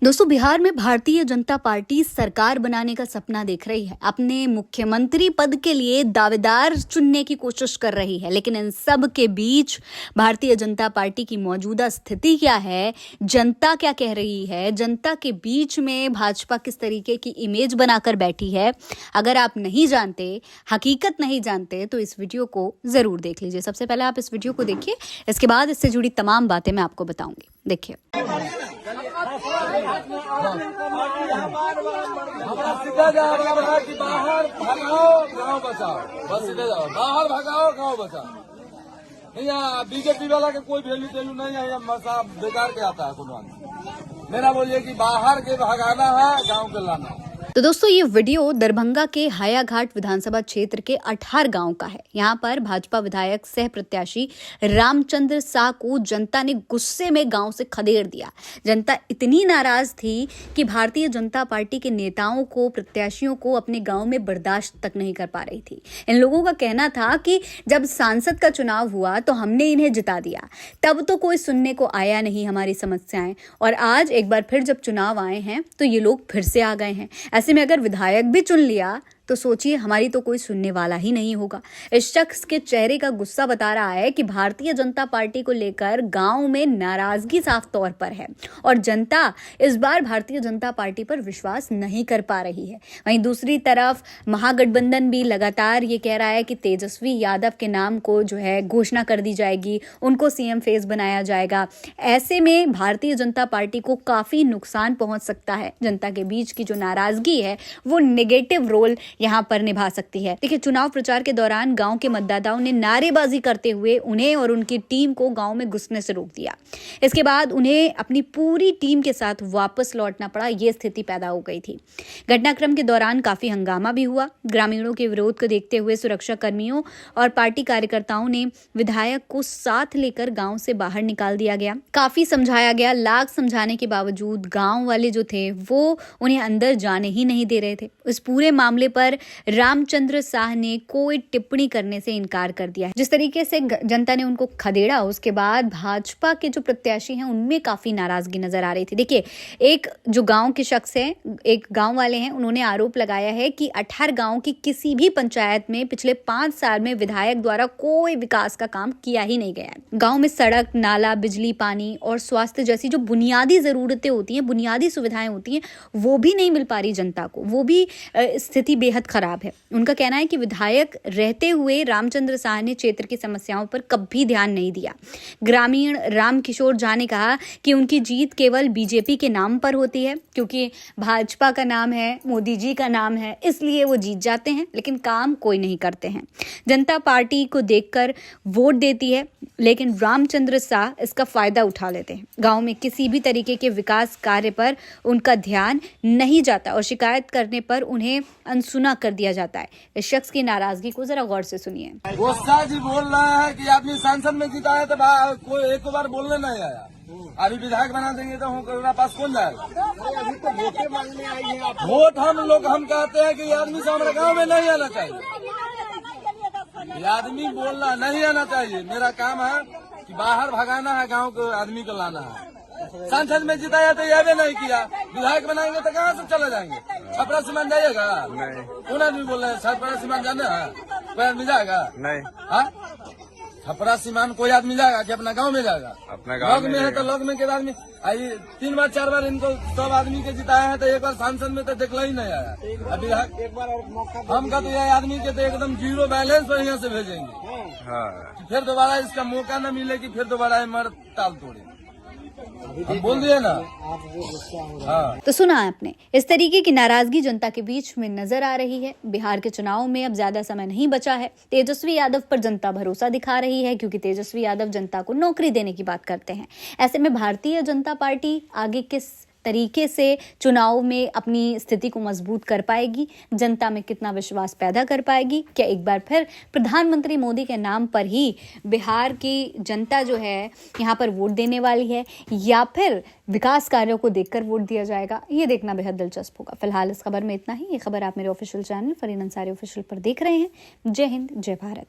दोस्तों, बिहार में भारतीय जनता पार्टी सरकार बनाने का सपना देख रही है। अपने मुख्यमंत्री पद के लिए दावेदार चुनने की कोशिश कर रही है, लेकिन इन सब के बीच भारतीय जनता पार्टी की मौजूदा स्थिति क्या है, जनता क्या कह रही है, जनता के बीच में भाजपा किस तरीके की इमेज बनाकर बैठी है, अगर आप नहीं जानते, हकीकत नहीं जानते, तो इस वीडियो को जरूर देख लीजिए। सबसे पहले आप इस वीडियो को देखिए, इसके बाद इससे जुड़ी तमाम बातें मैं आपको बताऊंगी। देखिए, सीधा जा रहा है कि बाहर भगाओ गाँव बचाओ, बस सीधे जाओ, बाहर भगाओ गाँव बचाओ। नहीं, यहाँ बीजेपी वाला के कोई वैल्यू टेल्यू नहीं है, यहाँ मसा बेकार के आता है कुछ। मेरा बोलिए कि बाहर के भगाना है, गाँव के लाना है। तो दोस्तों, ये वीडियो दरभंगा के हायाघाट विधानसभा क्षेत्र के 18 गांव का है। यहाँ पर भाजपा विधायक सह प्रत्याशी रामचंद्र शाह को जनता ने गुस्से में गांव से खदेड़ दिया। जनता इतनी नाराज थी कि भारतीय जनता पार्टी के नेताओं को, प्रत्याशियों को अपने गांव में बर्दाश्त तक नहीं कर पा रही थी। इन लोगों का कहना था कि जब सांसद का चुनाव हुआ तो हमने इन्हें जिता दिया, तब तो कोई सुनने को आया नहीं हमारी समस्याएं, और आज एक बार फिर जब चुनाव आए हैं तो ये लोग फिर से आ गए हैं। ऐसे में अगर विधायक भी चुन लिया तो सोचिए, हमारी तो कोई सुनने वाला ही नहीं होगा। इस शख्स के चेहरे का गुस्सा बता रहा है कि भारतीय जनता पार्टी को लेकर गांव में नाराजगी साफ तौर पर है और जनता इस बार भारतीय जनता पार्टी पर विश्वास नहीं कर पा रही है। वहीं दूसरी तरफ महागठबंधन भी लगातार ये कह रहा है कि तेजस्वी यादव के नाम को जो है घोषणा कर दी जाएगी, उनको सीएम फेस बनाया जाएगा। ऐसे में भारतीय जनता पार्टी को काफी नुकसान पहुंच सकता है। जनता के बीच की जो नाराजगी है वो नेगेटिव रोल यहां पर निभा सकती है। देखिए, चुनाव प्रचार के दौरान गांव के मतदाताओं ने नारेबाजी करते हुए उन्हें और उनकी टीम को गांव में घुसने से रोक दिया। इसके बाद उन्हें अपनी पूरी टीम के साथ वापस लौटना पड़ा। यह स्थिति पैदा हो गई थी। घटनाक्रम के दौरान काफी हंगामा भी हुआ। ग्रामीणों के विरोध को देखते हुए सुरक्षा कर्मियों और पार्टी कार्यकर्ताओं ने विधायक को साथ लेकर गांव से बाहर निकाल दिया गया। काफी समझाया गया। लाख समझाने के बावजूद गांव वाले जो थे वो उन्हें अंदर जाने ही नहीं दे रहे थे। इस पूरे मामले पर रामचंद्र शाह ने कोई टिप्पणी करने से इनकार कर दिया। जिस तरीके से जनता ने उनको खदेड़ा, उसके बाद भाजपा के जो प्रत्याशी हैं उनमें काफी नाराजगी नजर आ रही थी। देखिए, एक जो गांव के शख्स है, एक गांव वाले हैं, उन्होंने आरोप लगाया है कि 18 गांव की किसी भी पंचायत में पिछले 5 साल में विधायक द्वारा कोई विकास का काम किया ही नहीं गया है। गांव में सड़क, नाला, बिजली, पानी और स्वास्थ्य जैसी जो बुनियादी जरूरतें होती हैं, बुनियादी सुविधाएं होती हैं, वो भी नहीं मिल पा रही जनता को। वो भी स्थिति बेहद खराब है। उनका कहना है कि विधायक रहते हुए रामचंद्र शाह ने क्षेत्र की समस्याओं पर कभी ध्यान नहीं दिया। ग्रामीण रामकिशोर झा ने कहा कि उनकी जीत केवल बीजेपी के नाम पर होती है, क्योंकि भाजपा का नाम है, मोदी जी का नाम है, इसलिए वो जीत जाते हैं, लेकिन काम कोई नहीं करते हैं। जनता पार्टी को देखकर वोट देती है, लेकिन रामचंद्र शाह इसका फायदा उठा लेते हैं। गांव में किसी भी तरीके के विकास कार्य पर उनका ध्यान नहीं जाता और शिकायत करने पर उन्हें अनसुना कर दिया जाता है। इस शख्स की नाराजगी को जरा गौर से सुनिए। गुस्सा जी बोल रहा है कि आदमी सांसद में जीता है तो कोई एक बार बोलने नहीं आया। अभी विधायक बना देंगे तो हमारे पास कौन जाएगा? अभी तो वोटे मांगने आई है। वोट हम कहते हैं कि ये आदमी से हमारे गाँव में नहीं आना चाहिए। ये आदमी बोलना नहीं आना चाहिए। मेरा काम है कि बाहर भगाना है, गाँव को आदमी को लाना है। सांसद में जिताया तो यह भी नहीं किया। विधायक बनाएंगे तो कहाँ से चले जाएंगे? छपरा सीमान जाइएगा? नहीं। कौन आदमी बोल रहे हैं छपरा सीमान जाना है? कोई आदमी जाएगा? नहीं। हाँ, छपरा सीमान कोई आदमी जाएगा कि अपना गांव में जाएगा? अपना गांव में है तो लॉग में के आदमी 3 बार 4 बार इनको सब आदमी के जिताया है, तो एक बार सांसद में तो देखला ही नहीं आया। अभी एक बार और मौका हम का तो यह आदमी के तो एकदम 0 बैलेंस पर यहाँ से भेजेंगे। हाँ। फिर दोबारा इसका मौका न मिले कि फिर दोबारा मर ताल तोड़े। बोल दिए ना। हाँ। तो सुना आपने, इस तरीके की नाराजगी जनता के बीच में नजर आ रही है। बिहार के चुनाव में अब ज्यादा समय नहीं बचा है। तेजस्वी यादव पर जनता भरोसा दिखा रही है, क्योंकि तेजस्वी यादव जनता को नौकरी देने की बात करते हैं। ऐसे में भारतीय जनता पार्टी आगे किस तरीके से चुनाव में अपनी स्थिति को मजबूत कर पाएगी, जनता में कितना विश्वास पैदा कर पाएगी, क्या एक बार फिर प्रधानमंत्री मोदी के नाम पर ही बिहार की जनता जो है यहाँ पर वोट देने वाली है, या फिर विकास कार्यों को देखकर वोट दिया जाएगा, ये देखना बेहद दिलचस्प होगा। फिलहाल इस खबर में इतना ही। ये खबर आप मेरे official channel Fareen Ansari official पर देख रहे हैं। जय हिंद, जय भारत।